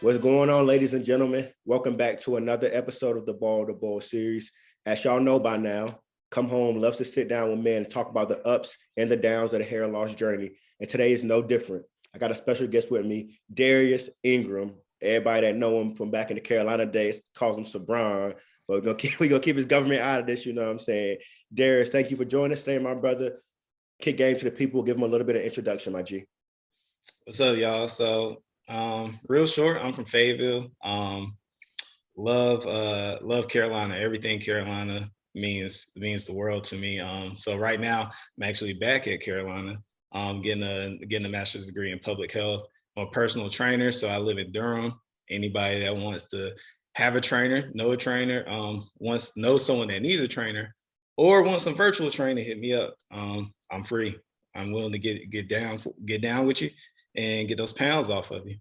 What's going on, ladies and gentlemen? Welcome back to another episode of the Ball to Ball series. As y'all know by now, Come Home loves to sit down with men and talk about the ups and the downs of the hair loss journey. And today is no different. I got a special guest with me, Darius Ingram. Everybody that know him from back in the Carolina days calls him Sabron. But we're gonna keep his government out of this, you know what I'm saying? Darius, thank you for joining us today, my brother. Kick game to the people, give them a little bit of introduction, my G. What's up, y'all? So real short, I'm from Fayetteville. Love Carolina. Everything Carolina means the world to me. So right now I'm actually back at Carolina, getting a master's degree in public health. I'm a personal trainer, so I live in Durham. Anybody that wants to have a trainer, know a trainer, know someone that needs a trainer, or wants some virtual training, hit me up. I'm free. I'm willing to get down with you and get those pounds off of you.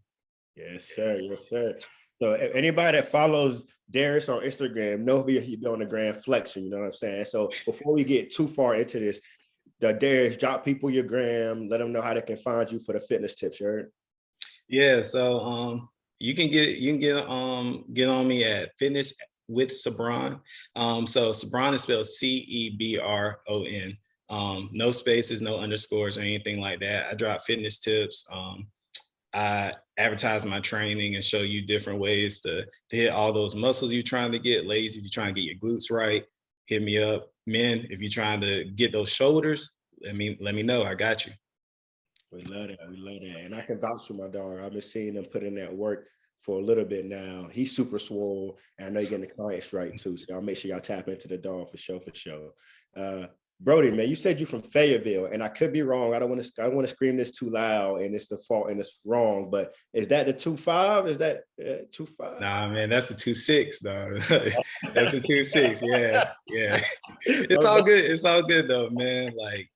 Yes, sir. Yes, sir. So anybody that follows Darius on Instagram, know he'll be on the Grand Flexion, you know what I'm saying? So before we get too far into this, Darius, drop people your gram, let them know how they can find you for the fitness tips, you heard? Yeah, so you can get on me at Fitness with Sabron. So Sabron is spelled Cebron. No spaces, no underscores or anything like that. I drop fitness tips. I advertise my training and show you different ways to hit all those muscles you're trying to get. Ladies, if you're trying to get your glutes right, hit me up. Men, if you're trying to get those shoulders, let me know. I got you. We love that. We love that. And I can vouch for my dog. I've been seeing him put in that work for a little bit now. He's super swole. And I know you're getting the clients right too. So I'll make sure y'all tap into the dog for sure. Brody, man, you said you're from Fayetteville, and I could be wrong. I don't want to scream this too loud, and it's the fault, and it's wrong. But is that the 2.5? Is that 2.5? Nah, man, that's the 2.6, dog. That's the 2.6. Yeah. It's all good. It's all good though, man. Like,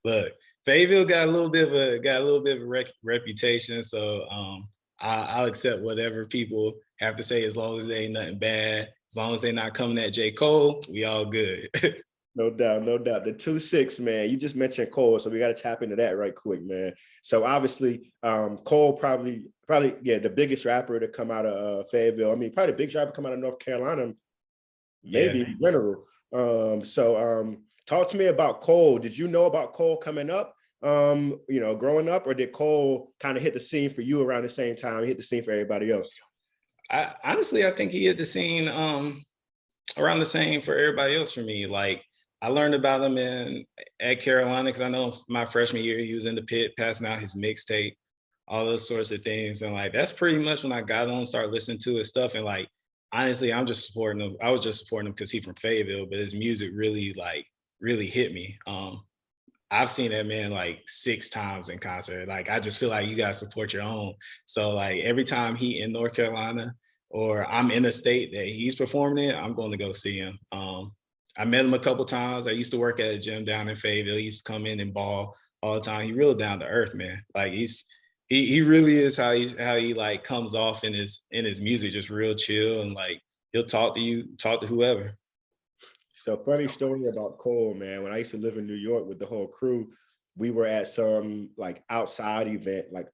look, Fayetteville got a little bit of a reputation, so I'll accept whatever people have to say as long as they ain't nothing bad. As long as they're not coming at J. Cole, we all good. No doubt. The 2.6, man. You just mentioned Cole, so we got to tap into that right quick, man. So obviously, Cole probably, the biggest rapper to come out of Fayetteville. I mean, probably the biggest rapper to come out of North Carolina, maybe in general. Talk to me about Cole. Did you know about Cole coming up? Growing up, or did Cole kind of hit the scene for you around the same time? He hit the scene for everybody else. I think he hit the scene around the same for everybody else for me. Like, I learned about him at Carolina because I know my freshman year he was in the pit passing out his mixtape, all those sorts of things. And like, that's pretty much when I got on, started listening to his stuff. And like, honestly, I'm just supporting him. I was just supporting him because he's from Fayetteville, but his music really hit me. I've seen that man like 6 times in concert. Like, I just feel like you guys support your own. So like, every time he in North Carolina or I'm in a state that he's performing in, I'm going to go see him. I met him a couple times. I used to work at a gym down in Fayetteville. He used to come in and ball all the time. He real down to earth, man. Like, he really is how he like comes off in his music, just real chill, and like he'll talk to whoever. So funny story about Cole, man. When I used to live in New York with the whole crew, we were at some like outside event, like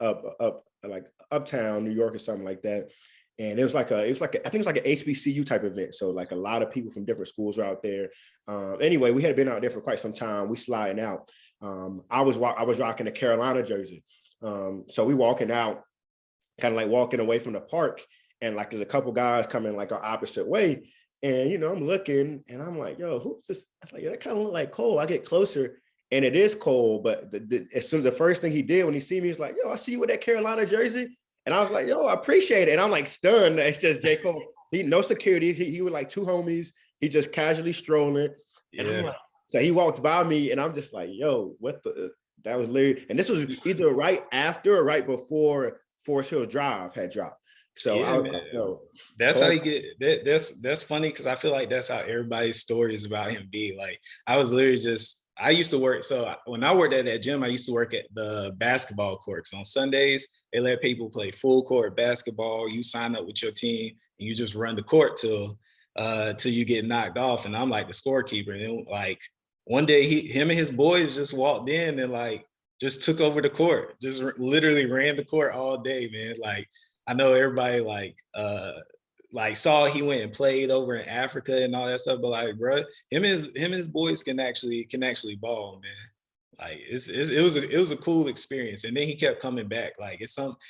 uptown New York or something like that. And I think it was like an HBCU type event. So like a lot of people from different schools are out there. Anyway, we had been out there for quite some time. We sliding out. I was rocking a Carolina jersey. So we walking out, kind of like walking away from the park. And like, there's a couple guys coming like our opposite way. And, I'm looking and I'm like, yo, who's this? I was like, yeah, that kind of look like Cole. I get closer and it is Cole. But as soon as the first thing he did when he see me, he's like, yo, I see you with that Carolina jersey. And I was like, yo, I appreciate it. And I'm like stunned. It's just J. Cole. No security. He was like 2 homies. He just casually strolling. And I'm like, so he walked by me and I'm just like, yo, that was literally, and this was either right after or right before Forest Hills Drive had dropped. So yeah, I was like, yo, that's Cole. How you get that's funny because I feel like that's how everybody's stories about him be. Like, I was literally I used to work. So when I worked at that gym, I used to work at the basketball courts. On Sundays, they let people play full court basketball. You sign up with your team and you just run the court till you get knocked off. And I'm like the scorekeeper. And then, like, one day him and his boys just walked in and like just took over the court, just literally ran the court all day, man. Like, I know everybody like saw he went and played over in Africa and all that stuff, but like, bro, him and his boys can actually ball, man. Like it was a cool experience, and then he kept coming back. Like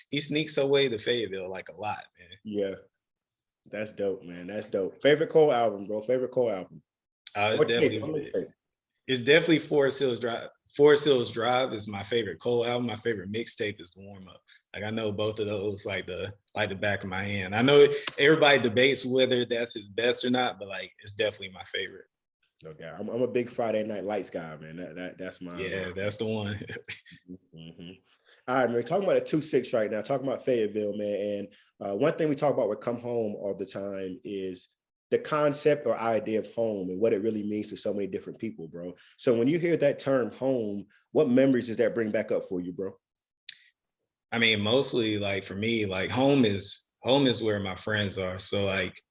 he sneaks away to Fayetteville like a lot, man. Yeah, that's dope, man. That's dope. Favorite Cole album, bro. Favorite Cole album. It's Or tape, definitely or mixtape. it's definitely Forest Hills Drive. Forest Hills Drive is my favorite Cole album. My favorite mixtape is the Warm Up. Like I know both of those like the back of my hand. I know everybody debates whether that's his best or not, but like it's definitely my favorite. Okay, I'm a big Friday Night Lights guy, man. That's my Yeah, that's the one. mm-hmm. All right, man. Talking about a 2-6 right now. Talking about Fayetteville, man. And one thing we talk about with Come Home all the time is the concept or idea of home and what it really means to so many different people, bro. So when you hear that term home, what memories does that bring back up for you, bro? I mean, mostly like for me, like home is where my friends are. So like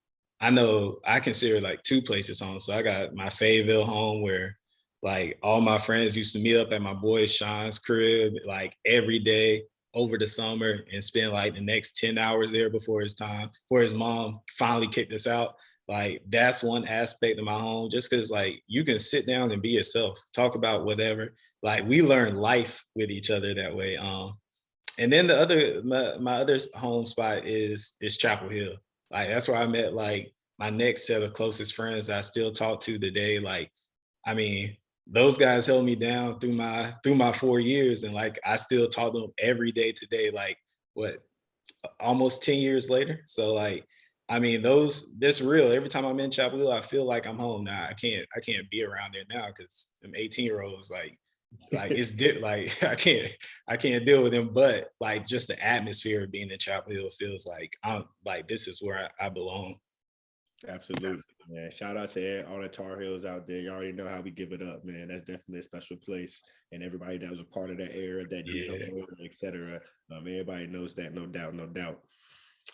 I know I consider like two places home. So I got my Fayetteville home where like all my friends used to meet up at my boy Sean's crib like every day over the summer and spend like the next 10 hours there before his mom finally kicked us out. Like that's one aspect of my home, just because like you can sit down and be yourself, talk about whatever. Like we learn life with each other that way. And then the other my other home spot is Chapel Hill. Like that's where I met like my next set of closest friends I still talk to today. Like, I mean, those guys held me down through my 4 years, and like I still talk to them every day today. Like what, almost 10 years later. So like, I mean, that's real. Every time I'm in Chapel Hill, I feel like I'm home now. I can't be around there now because them 18-year-olds like it's like I can't deal with them. But like just the atmosphere of being in Chapel Hill feels like I'm like this is where I belong. Absolutely, man. Shout out to all the Tar Heels out there. You already know how we give it up, man. That's definitely a special place. And everybody that was a part of that era, that Yeah. etc. Everybody knows that, no doubt, no doubt.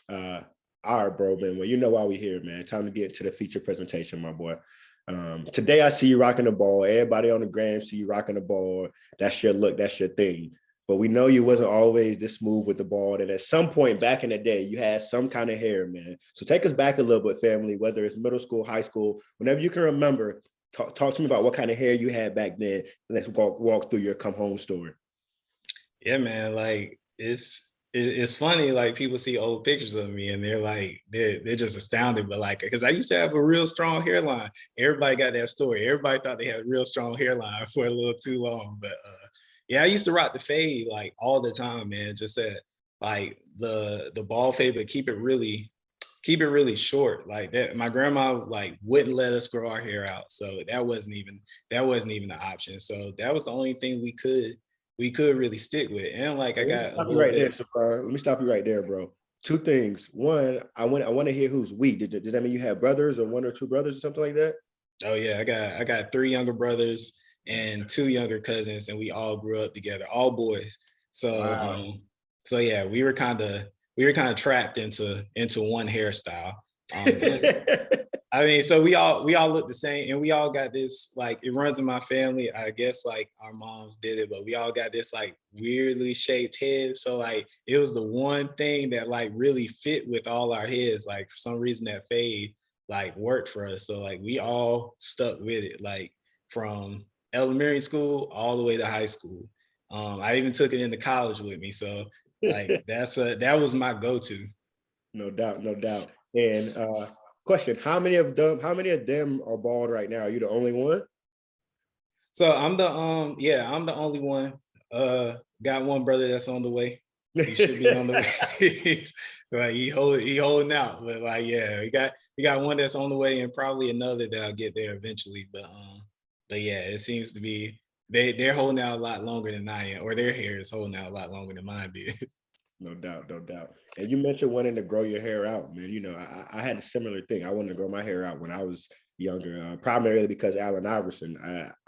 Uh, all right, bro, man. Well, you know why we here, man. Time to get to the feature presentation, my boy. Today I see you rocking the ball. Everybody on the gram see you rocking the ball. That's your look. That's your thing. But we know you wasn't always this smooth with the ball. And at some point back in the day, you had some kind of hair, man. So take us back a little bit, family, whether it's middle school, high school, whenever you can remember, talk to me about what kind of hair you had back then. Let's walk through your come home story. Yeah, man. Like it's funny. Like people see old pictures of me and they're like they're just astounded. But like because I used to have a real strong hairline. Everybody got that story. Everybody thought they had a real strong hairline for a little too long. But yeah, I used to rock the fade like all the time, man. Just that like the ball fade, but keep it really short. Like that, my grandma like wouldn't let us grow our hair out. So that wasn't even an option. So that was the only thing we could really stick with. And like I Let me got a stop you little right there, bit. Safar. Let me stop you right there, bro. Two things. One, I want to hear who's we. Does that mean you have brothers or one or two brothers or something like that? Oh yeah, I got three younger brothers and two younger cousins, and we all grew up together, all boys. So Wow. so yeah, we were kind of trapped into one hairstyle. And I mean, so we all look the same, and we all got this like it runs in my family. I guess like our moms did it, but we all got this like weirdly shaped head. So like it was the one thing that like really fit with all our heads. Like for some reason that fade like worked for us. So like we all stuck with it, like from elementary school all the way to high school. I even took it into college with me. So like that was my go-to. No doubt, no doubt. And question: How many of them are bald right now? Are you the only one? So I'm the only one. Got one brother that's on the way. He should be on the way. Like he holding out. But like yeah, we got one that's on the way and probably another that'll get there eventually. But yeah, it seems to be they're holding out a lot longer than I am, or their hair is holding out a lot longer than mine did. No doubt, no doubt. And you mentioned wanting to grow your hair out, man. I had a similar thing. I wanted to grow my hair out when I was younger, primarily because Allen Iverson.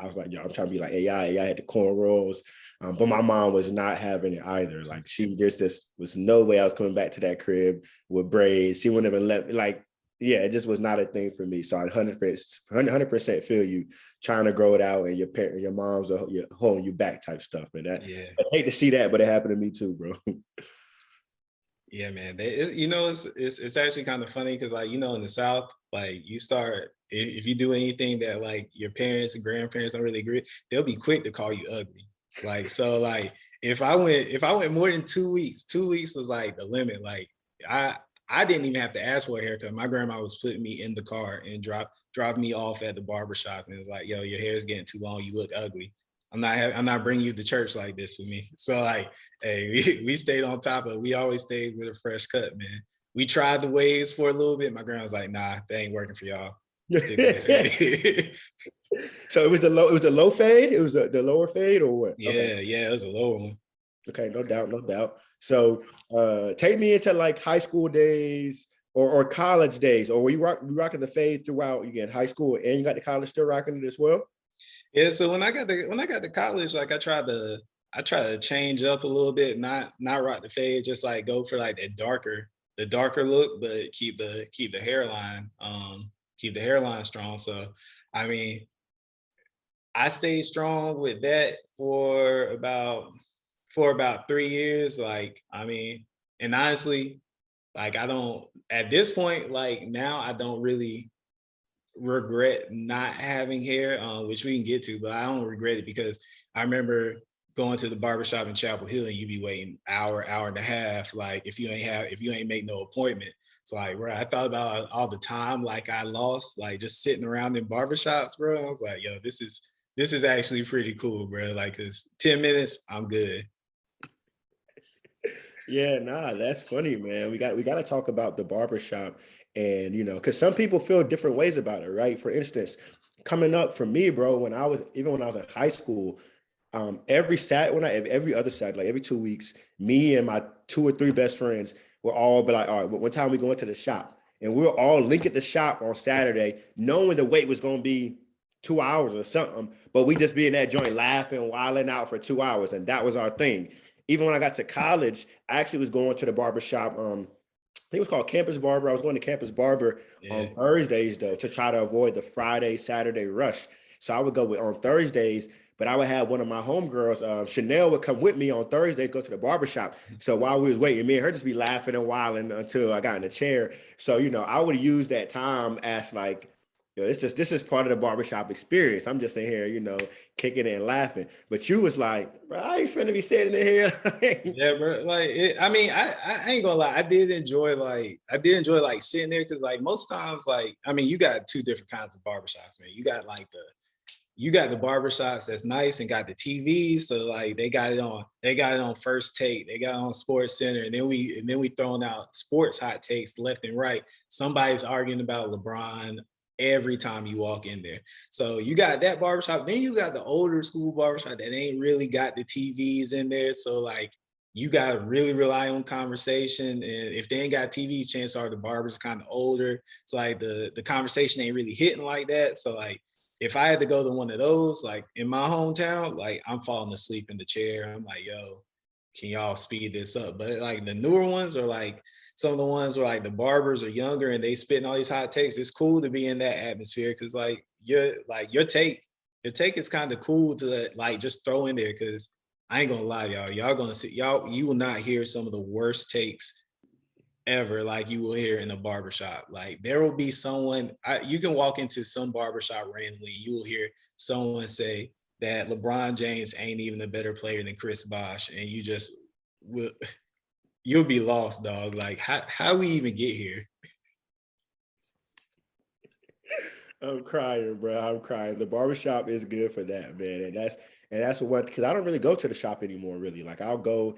I was like, yo, I'm trying to be like AI. AI had the cornrows, but my mom was not having it either. Like she just was no way I was coming back to that crib with braids. She wouldn't even let me. Like, yeah, it just was not a thing for me. So I 100% feel you trying to grow it out, and your moms are holding you back type stuff. And that Yeah. I hate to see that, but it happened to me too, bro. Yeah, man. It's actually kind of funny because like in the South, like you start if you do anything that like your parents and grandparents don't really agree, they'll be quick to call you ugly. Like so, like if I went more than 2 weeks, 2 weeks was like the limit. Like I I didn't even have to ask for a haircut. My grandma was putting me in the car and drop me off at the barber shop and it was like, yo, your hair is getting too long. You look ugly. I'm not bringing you to church like this with me. So like, hey, we stayed on top of it. We always stayed with a fresh cut, man. We tried the waves for a little bit. My grandma was like, nah, they ain't working for y'all. Stick with the fade. So it was the low fade. It was the lower fade or what? Okay. Yeah, it was a lower one. Okay, no doubt, no doubt. So take me into like high school days or college days, or were you rocking the fade throughout again, high school and you got the college still rocking it as well? Yeah, so when I got to college, like I tried to change up a little bit, not rock the fade, just like go for like the darker look, but keep the hairline strong. So I mean, I stayed strong with that for about 3 years. Like, I mean, and honestly, like I don't at this point, like now I don't really regret not having hair, which we can get to, but I don't regret it because I remember going to the barbershop in Chapel Hill and you be waiting hour and a half, like if you ain't make no appointment. So like, bro, I thought about all the time like I lost, like just sitting around in barbershops, bro. I was like, yo, this is actually pretty cool, bro. Like, cause 10 minutes, I'm good. Yeah, nah, that's funny, man. We got to talk about the barbershop and because some people feel different ways about it, right? For instance, coming up for me, bro, when I was in high school, every other Saturday, like every 2 weeks, me and my two or three best friends were all be like, all right, one time we go into the shop and we were all link at the shop on Saturday, knowing the wait was gonna be 2 hours or something, but we just be in that joint laughing, wilding out for 2 hours, and that was our thing. Even when I got to college, I actually was going to the barber shop. I think it was called Campus Barber. I was going to Campus Barber Yeah. on Thursdays though to try to avoid the Friday Saturday rush. So I would go with on Thursdays, but I would have one of my homegirls, Chanel, would come with me on Thursdays, go to the barber shop. So while we was waiting, me and her just be laughing and wilding until I got in the chair. So I would use that time as like, this is part of the barbershop experience. I'm just in here, kicking it and laughing. But you was like, bro, I ain't finna be sitting in here. Yeah, bro. Like, I mean, I ain't gonna lie. I did enjoy like sitting there because like most times, like, I mean, you got two different kinds of barbershops, man. You got the barbershops that's nice and got the TV. So like they got it on First Take, they got it on Sports Center, and then we throwing out sports hot takes left and right. Somebody's arguing about LeBron every time you walk in there. So you got that barbershop. Then you got the older school barbershop that ain't really got the TVs in there. So like you gotta really rely on conversation. And if they ain't got TVs, chances are the barber's kind of older. So like the conversation ain't really hitting like that. So like if I had to go to one of those, like in my hometown, like I'm falling asleep in the chair. I'm like, yo, can y'all speed this up? But like the newer ones are like some of the ones where like the barbers are younger and they spitting all these hot takes. It's cool to be in that atmosphere because your take is kind of cool to like just throw in there because I ain't gonna lie, y'all gonna see you will not hear some of the worst takes ever like you will hear in a barbershop. Like there will be you can walk into some barbershop randomly, you will hear someone say that LeBron James ain't even a better player than Chris Bosh, and you just will you'll be lost, dog. Like how we even get here? I'm crying, bro. I'm crying. The barbershop is good for that, man. And that's what because I don't really go to the shop anymore, really. Like I'll go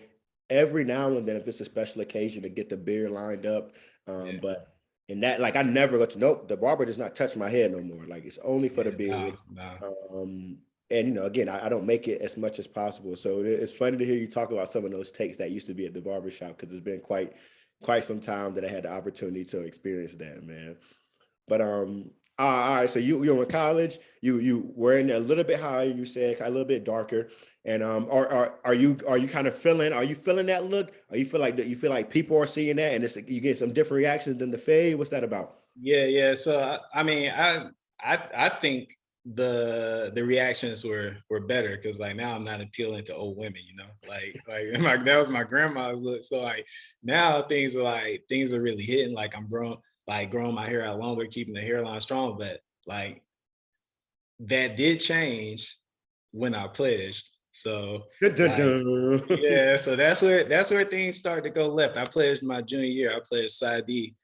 every now and then if it's a special occasion to get the beer lined up. Yeah, But in that, like I never go to nope, the barber does not touch my hair no more. Like it's only for the yeah, nah, beard. nah. Um, and again, I don't make it as much as possible. So it's funny to hear you talk about some of those takes that used to be at the barbershop because it's been quite some time that I had the opportunity to experience that, man. But all right. So you were in college. You were in a little bit higher. You said a little bit darker. And are you kind of feeling? Are you feeling that look? Are you feel like people are seeing that, and you get some different reactions than the fade? What's that about? Yeah, yeah. So I mean, I think the reactions were better because like now I'm not appealing to old women, you know, like that was my grandma's look. So like now things are really hitting. Like I'm growing my hair out longer, keeping the hairline strong. But like that did change when I pledged. So like Dun-dun-dun. yeah, so that's where things started to go left. I pledged my junior year. I pledged Psi D,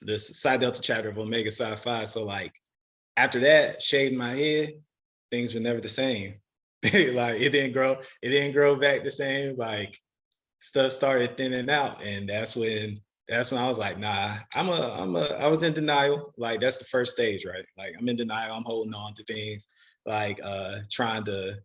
this Psi Delta chapter of Omega Psi Phi. So like after that, shaving my head, things were never the same. Like it didn't grow back the same. Like stuff started thinning out. And that's when I was like, nah, I was in denial. Like that's the first stage, right? Like I'm in denial, I'm holding on to things, like trying to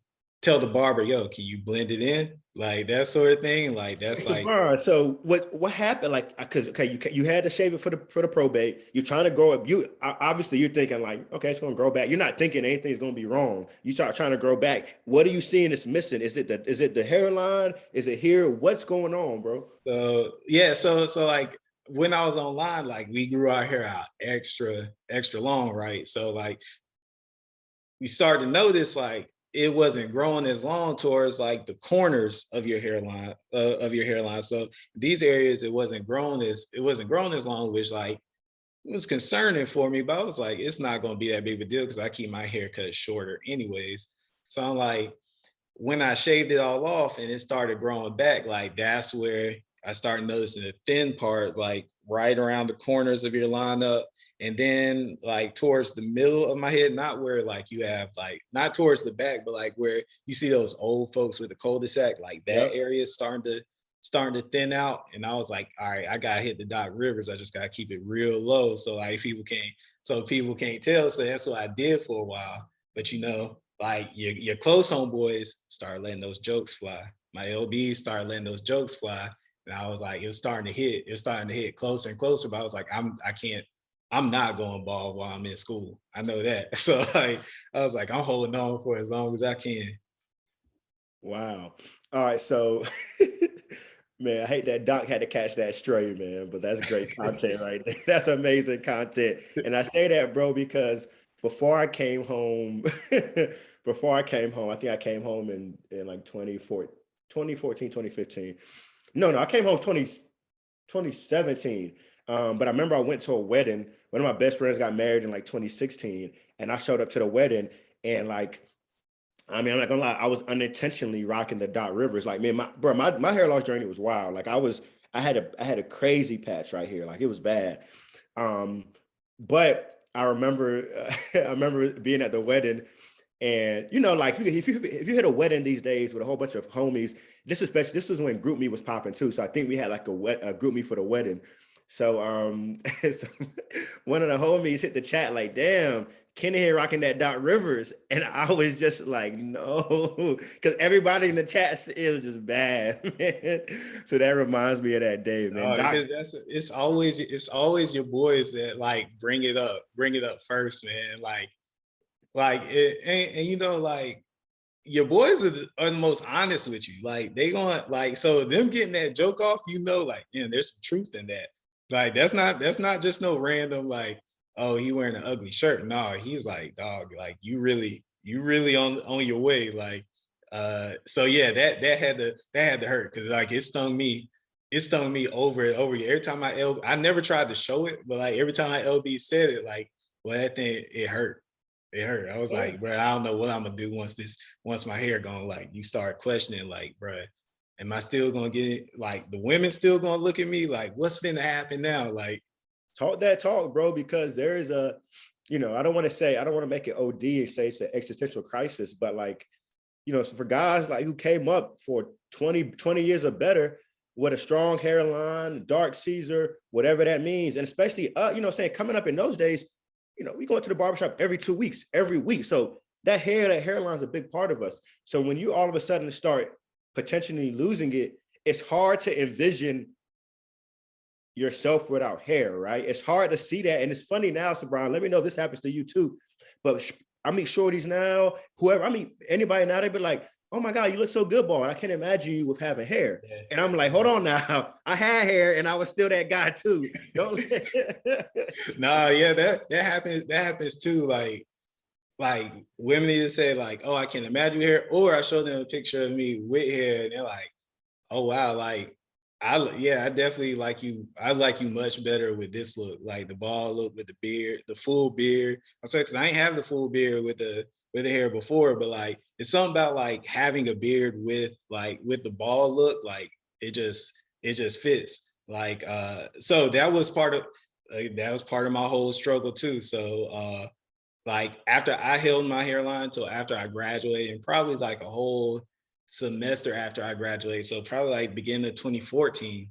tell the barber, yo, can you blend it in? Like that sort of thing. Like that's So, like Brian, so what happened? Like, because okay, you had to shave it for the probate. You're trying to grow up. Obviously you're thinking like, okay, it's gonna grow back. You're not thinking anything's gonna be wrong. You start trying to grow back. What are you seeing is missing? Is it the hairline? Is it here? What's going on, bro? so yeah, so like when I was online, like we grew our hair out extra long, right? So like we started to notice like it wasn't growing as long towards like the corners of your hairline. So these areas it wasn't growing as long, which like it was concerning for me. But I was like, it's not going to be that big of a deal because I keep my hair cut shorter anyways. So I'm like, when I shaved it all off and it started growing back, like that's where I started noticing the thin part, like right around the corners of your lineup. And then like towards the middle of my head, not where like you have like not towards the back, but like where you see those old folks with the cul-de-sac, like that Yep. area is starting to thin out. And I was like, all right, I gotta hit the Doc Rivers. I just gotta keep it real low so people can't tell. So that's what I did for a while. But you know, like your close homeboys start letting those jokes fly. My LBs started letting those jokes fly. And I was like, it's starting to hit closer and closer. But I was like, I'm not going bald while I'm in school. I know that. So like I was like, I'm holding on for as long as I can. Wow. All right, so man, I hate that Doc had to catch that stray, man, but that's great content right there. That's amazing content. And I say that, bro, because before I came home, I think I came home in like 2014, 2015. No, I came home 2017. But I remember I went to a wedding. One of my best friends got married in like 2016, and I showed up to the wedding, and like, I mean, I'm not gonna lie, I was unintentionally rocking the Dot Rivers. Like, man, my hair loss journey was wild. Like, I had a crazy patch right here. Like, it was bad. Um, but I remember, I remember being at the wedding, and you know, like if you hit a wedding these days with a whole bunch of homies, this was when Group Me was popping too. So I think we had like a Group Me for the wedding. So so one of the homies hit the chat like, damn, Kenny here rocking that Doc Rivers. And I was just like, no, because everybody in the chat, it was just bad, man. So that reminds me of that day, man. Doc, Because it's always your boys that like bring it up first, man. And you know, like your boys are the most honest with you. Like they going like so them getting that joke off, you know, like yeah, there's some truth in that. Like that's not just no random like, oh, he wearing an ugly shirt. No, he's like, dog, like you really on your way. Like so yeah, that had to hurt because like it stung me over and over again. Every time I never tried to show it, but like every time I LB said it, like well, that thing it hurt. It hurt. I was yeah. like, bro, I don't know what I'm gonna do once my hair gone. Like you start questioning, like, bro, am I still gonna get it? Like the women still gonna look at me like, what's gonna happen now? Like, Talk that talk, bro, because there is a, you know, I don't want to make it OD and say it's an existential crisis, but like, you know, so for guys like who came up for 20 years or better with a strong hairline, dark Caesar, whatever that means, and especially, you know, saying coming up in those days, you know, we go to the barbershop every 2 weeks, every week. So that hairline is a big part of us. So when you all of a sudden start potentially losing it, it's hard to envision yourself without hair, right? It's hard to see that. And it's funny now, Sabron, let me know if this happens to you too. But I meet shorties now, whoever, I meet anybody now, they be like, oh my God, you look so good, bald. I can't imagine you with having hair. yeah. And I'm like, hold on now. I had hair and I was still that guy too. Don't Nah, yeah, that happens too. Like like women either say like, oh, I can't imagine your hair, or I show them a picture of me with hair and they're like, oh wow, like I definitely like you. I like you much better with this look, like the bald look with the beard, the full beard. I said, cause I ain't have the full beard with the hair before, but like it's something about like having a beard with the bald look, like it just fits. Like so that was part of my whole struggle too. So like after I held my hairline till after I graduated, and probably like a whole semester after I graduated. So probably like beginning of 2014,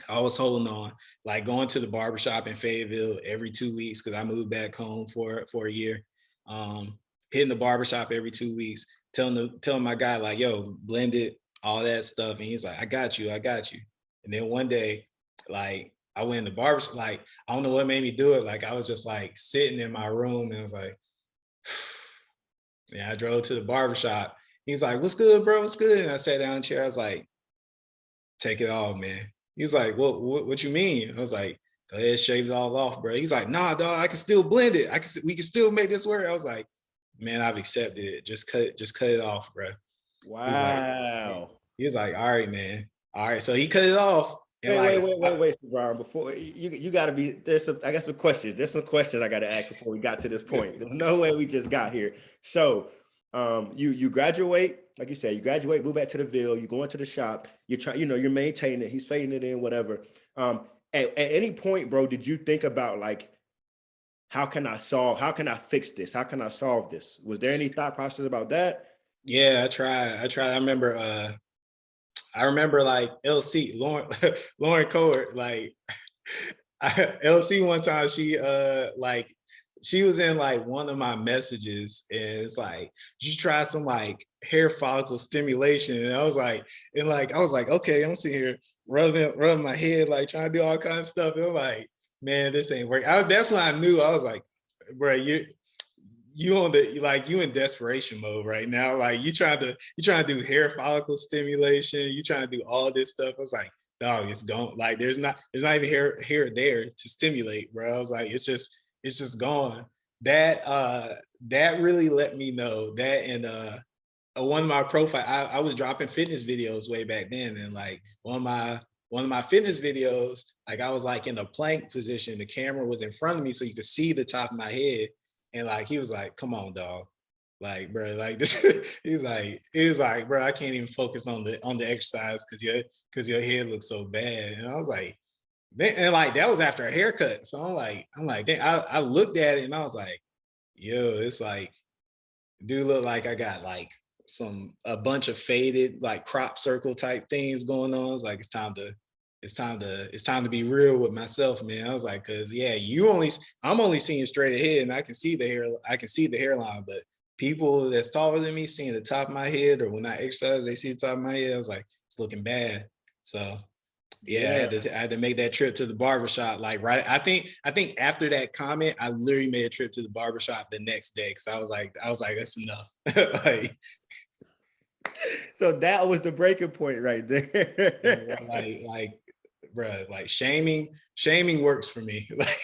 I was holding on, like going to the barbershop in Fayetteville every 2 weeks because I moved back home for a year. Hitting the barbershop every 2 weeks, telling my guy like, yo, blend it, all that stuff. And he's like, I got you, I got you. And then one day, like I went in the barbershop, like I don't know what made me do it. Like I was just like sitting in my room and I was like, yeah, I drove to the barbershop. He's like, what's good, bro? What's good? And I sat down in the chair. I was like, take it off, man. He was like, what you mean? I was like, go ahead, shave it all off, bro. He's like, nah, dog, I can still blend it. We can still make this work. I was like, man, I've accepted it. Just cut it off, bro. He's like, Wow. he's like, all right, man. All right. So he cut it off. And like Wait, Brian. Before you got to be there's some. I got some questions. There's some questions I got to ask before we got to this point. There's no way we just got here. So, you graduate, like you said, you graduate, move back to the Ville. You go into the shop. You try, you're maintaining it. He's fading it in, whatever. At any point, bro, did you think about like, how can I fix this? How can I solve this? Was there any thought process about that? yeah, I tried. I remember like LC Lauren Lauren Coward, like LC one time she was in like one of my messages and it's like you try some like hair follicle stimulation and I was like okay, I'm sitting here rubbing my head like trying to do all kinds of stuff and I'm like, man, this ain't working. That's when I knew. I was like, bro, you in desperation mode right now. Like you trying to do hair follicle stimulation. You trying to do all this stuff. I was like, dog, it's gone. Like there's not even hair there to stimulate, bro. I was like, it's just gone. That really let me know that. And one of my profile, I was dropping fitness videos way back then, and like one of my fitness videos, like I was like in a plank position. The camera was in front of me, so you could see the top of my head. And like he was like, "Come on, dog, like, bro, like this." He was like, "Bro, I can't even focus on the exercise because your head looks so bad." And I was like, and like that was after a haircut, so I'm like, dang, I looked at it and I was like, "Yo, it's like, do look like I got like a bunch of faded like crop circle type things going on." It's like it's time to be real with myself, man. I was like, cause yeah, I'm only seeing straight ahead and I can see the hairline, but people that's taller than me seeing the top of my head, or when I exercise, they see the top of my head. I was like, it's looking bad. So yeah, Yeah. I had to make that trip to the barbershop. Like, right. I think after that comment, I literally made a trip to the barbershop the next day. Cause I was like, that's enough. Like, So that was the breaking point right there. like, bro, like shaming works for me. Like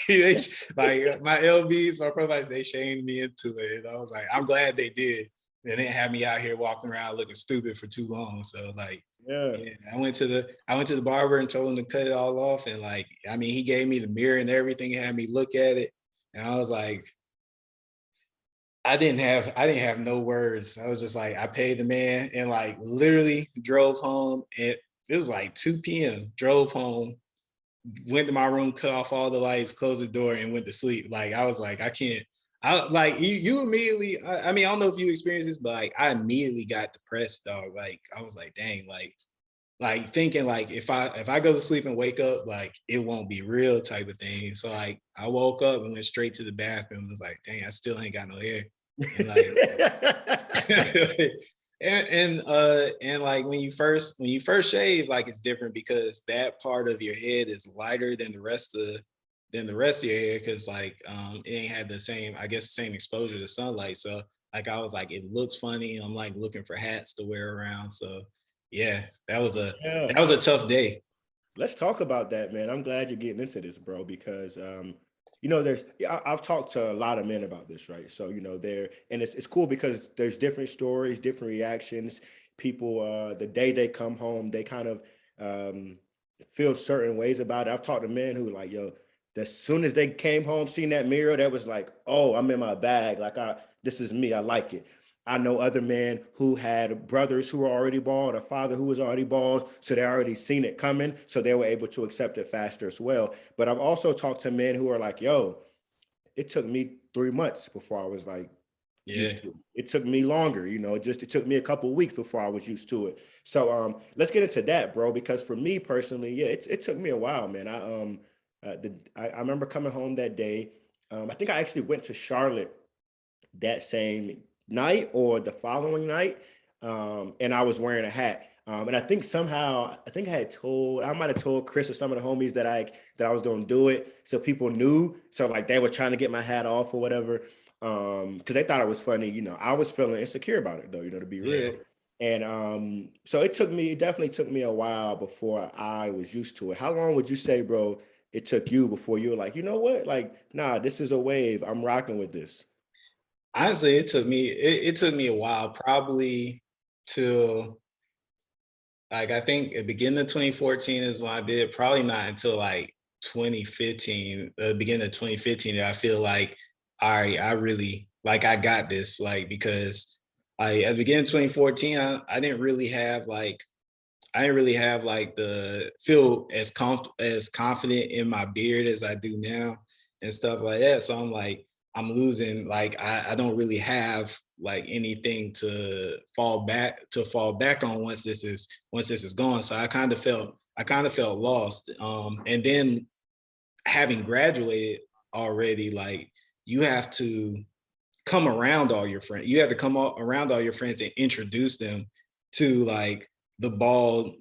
my LBs, my profiles, they shamed me into it. And I was like, I'm glad they did. They didn't have me out here walking around looking stupid for too long. So like, Yeah. yeah, I went to the barber and told him to cut it all off. And like, I mean, he gave me the mirror and everything, and had me look at it. And I was like, I didn't have no words. I was just like, I paid the man and like literally drove home. It was like 2 p.m. Drove home, went to my room, cut off all the lights, closed the door, and went to sleep. Like I was like, I can't. I like you immediately. I mean, I don't know if you experienced this, but like I immediately got depressed, dog. Like I was like, dang, like thinking like if I go to sleep and wake up, like it won't be real type of thing. So like I woke up and went straight to the bathroom. And was like, dang, I still ain't got no hair. And like and like when you first shave, like it's different because that part of your head is lighter than the rest of your hair, because like it ain't had the same, I guess, the same exposure to sunlight. So like I was like, it looks funny. I'm like looking for hats to wear around. So yeah, Yeah. that was a tough day. Let's talk about that, man. I'm glad you're getting into this, bro, because I've talked to a lot of men about this, right? So, and it's cool because there's different stories, different reactions. People, the day they come home, they kind of um, feel certain ways about it. I've talked to men who like, yo, as soon as they came home, seen that mirror, that was like, oh, I'm in my bag. Like, this is me. I like it. I know other men who had brothers who were already bald, a father who was already bald, so they already seen it coming, so they were able to accept it faster as well. But I've also talked to men who are like, yo, it took me 3 months before I was like Yeah. used to it. It took me longer, it took me a couple of weeks before I was used to it. So let's get into that, bro, because for me personally, yeah, it took me a while, man. I remember coming home that day. I think I actually went to Charlotte that same night or the following night, and I was wearing a hat. And I think somehow, I might have told Chris or some of the homies that I was going to do it, so people knew. So like they were trying to get my hat off or whatever, because they thought it was funny. I was feeling insecure about it though, to be Yeah. real. And so it definitely took me a while before I was used to it. How long would you say, bro, it took you before you were like, you know what, like, nah, this is a wave. I'm rocking with this. Honestly, it took me a while, probably till like I think at the beginning of 2014 is when I did. Probably not until like 2015, beginning of 2015, that I feel like, all right, I really like I got this. Like because I at the beginning of 2014, I didn't really have like the feel as confident in my beard as I do now and stuff like that. So I'm like, I'm losing, like I don't really have like anything to fall back on once this is gone. So I kind of felt lost. And then having graduated already, like you have to come around all your friends. You have to around all your friends and introduce them to like the bald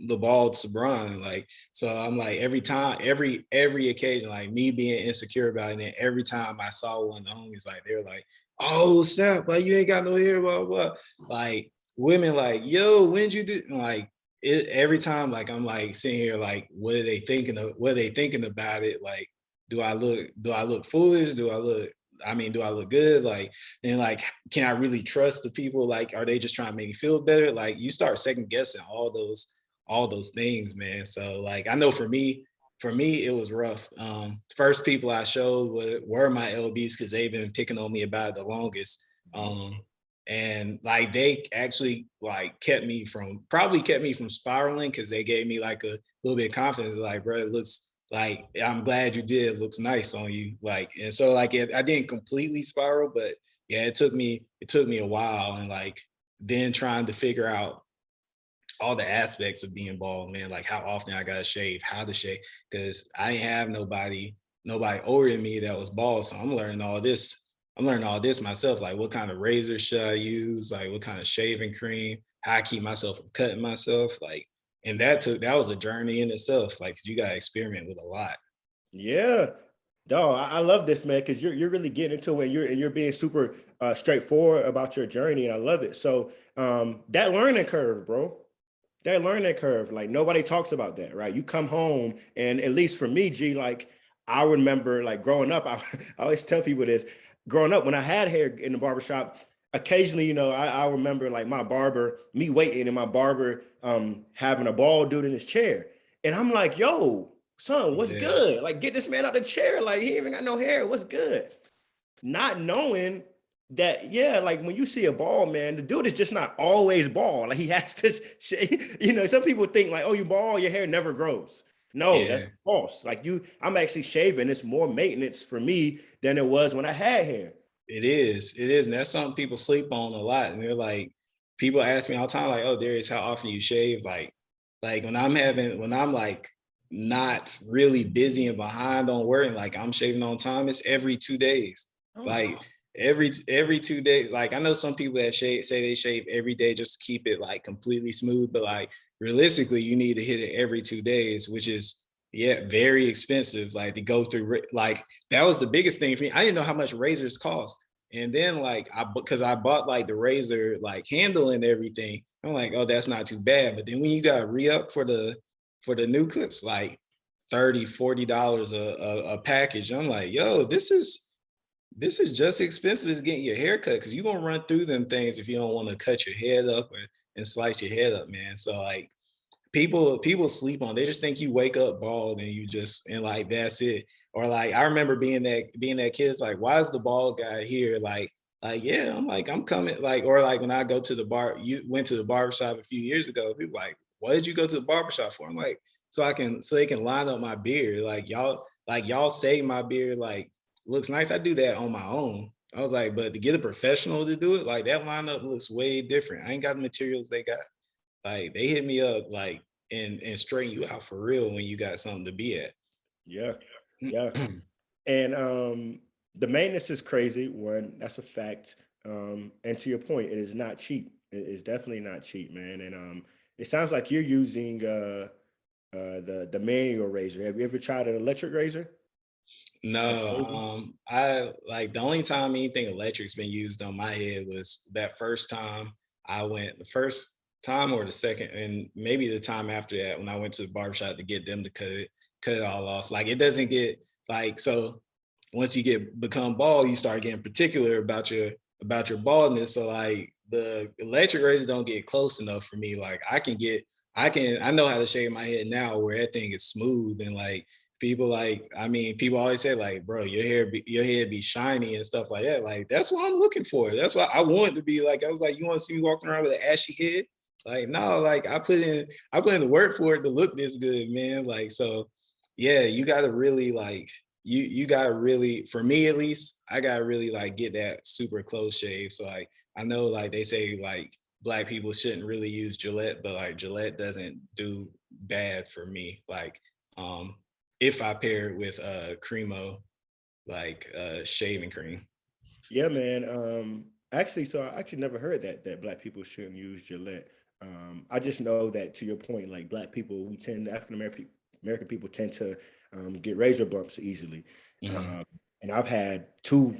Sabron. Like, so I'm like every time, every occasion, like me being insecure about it, and then every time I saw one of the homies, like they were like, "Oh, snap! Like you ain't got no hair, blah blah." Like women, like, "Yo, when'd you do?" Like every time, like I'm like sitting here, like, what are they thinking of? What are they thinking about it? Like, do I look foolish? Do I look good? Like, and like, can I really trust the people? Like, are they just trying to make me feel better? Like, you start second guessing all those things, man. So like, I know for me, it was rough. First people I showed were my LBs because they've been picking on me about it the longest. And like they actually like probably kept me from spiraling because they gave me like a little bit of confidence. Like, bro, it looks like, I'm glad you did. It looks nice on you. Like, and so like I didn't completely spiral, but yeah, it took me a while, and like then trying to figure out all the aspects of being bald, man, like how often I gotta shave, how to shave, because I didn't have nobody older than me that was bald. So I'm learning all this. I'm learning all this myself, like what kind of razor should I use, like what kind of shaving cream, how I keep myself from cutting myself, like, and that was a journey in itself, like 'cause you gotta experiment with a lot. Yeah. No, I love this, man, because you're really getting into it, and you're being super straightforward about your journey, and I love it. So that learning curve, bro, that learning curve, like nobody talks about that, right? You come home, and at least for me, G, like I remember like growing up, I always tell people this, growing up when I had hair in the barbershop, occasionally, I remember like me waiting and my barber having a bald dude in his chair. And I'm like, yo, son, what's Yeah, good? Like, get this man out the chair. Like, he even got no hair. What's good? Not knowing that, yeah, like when you see a bald man, the dude is just not always bald. Like he has to, some people think like, oh, you bald, your hair never grows. No, yeah. that's false. Like I'm actually shaving. It's more maintenance for me than it was when I had hair. It is, and that's something people sleep on a lot. And they're like, people ask me all the time, like, "Oh, Darius, how often you shave?" Like when I'm like not really busy and behind on work, and like I'm shaving on time, it's every 2 days. Oh, Like every 2 days. Like I know some people that say they shave every day just to keep it like completely smooth, but like realistically, you need to hit it every 2 days, which is, yeah, very expensive. Like to go through, like that was the biggest thing for me. I didn't know how much razors cost. And then like because I bought like the razor like handle and everything, I'm like, oh, that's not too bad. But then when you got to re-up for the new clips, like $30, $40 a package. I'm like, yo, this is just as expensive as getting your hair cut, because you're gonna run through them things if you don't want to cut your head up and slice your head up, man. So like people sleep on, they just think you wake up bald and you just, and like that's it. Or like I remember being that kid, it's like, why is the bald guy here? Like yeah, I'm like, I'm coming. Like, or like when I go to the bar, you went to the barbershop a few years ago, people like, what did you go to the barbershop for? I'm like, so they can line up my beard. Like y'all say my beard like looks nice. I do that on my own. I was like, but to get a professional to do it, like that lineup looks way different. I ain't got the materials they got. Like they hit me up like and straighten you out for real when you got something to be at. Yeah, yeah. And the maintenance is crazy. One, that's a fact. And to your point, it is not cheap. It is definitely not cheap, man. And it sounds like you're using the manual razor. Have you ever tried an electric razor? Like No, shaving? I like the only time anything electric's been used on my head was that first time I went, the first time or the second, and maybe the time after that when I went to the barbershop to get them to cut it all off. Like it doesn't get like, so once you become bald, you start getting particular about your baldness. So like the electric razors don't get close enough for me. Like I know how to shave my head now where that thing is smooth, and like people like, I mean, people always say like, bro, your head be shiny and stuff like that. Like that's what I'm looking for. That's what I want to be like. I was like, you want to see me walking around with an ashy head? Like no, like I put in the work for it to look this good, man. Like so, yeah, you got to really like you got to really, for me at least, I got to really like get that super close shave. So like I know like they say like black people shouldn't really use Gillette, but like Gillette doesn't do bad for me. Like um if I pair it with Cremo, like shaving cream. Yeah, man. Actually, so I actually never heard that black people shouldn't use Gillette. I just know that to your point, like black people, African American people tend to get razor bumps easily. Mhm. Um, and I've had two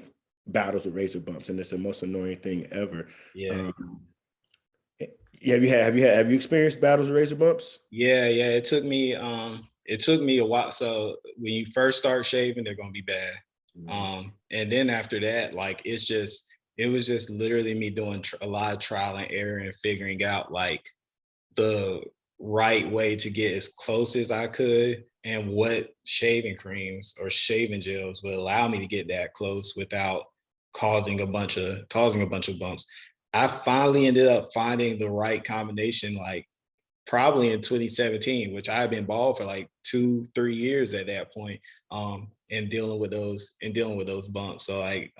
battles with razor bumps, and it's the most annoying thing ever. Yeah. Um, have you experienced battles with razor bumps? Yeah. It took me a while. So when you first start shaving, they're gonna be bad. Mhm. And then after that, like it was just literally me doing a lot of trial and error and figuring out like the right way to get as close as I could, and what shaving creams or shaving gels would allow me to get that close without causing a bunch of bumps. I finally ended up finding the right combination like probably in 2017, which I had been bald for like 2, 3 years at that point, and dealing with those bumps. So like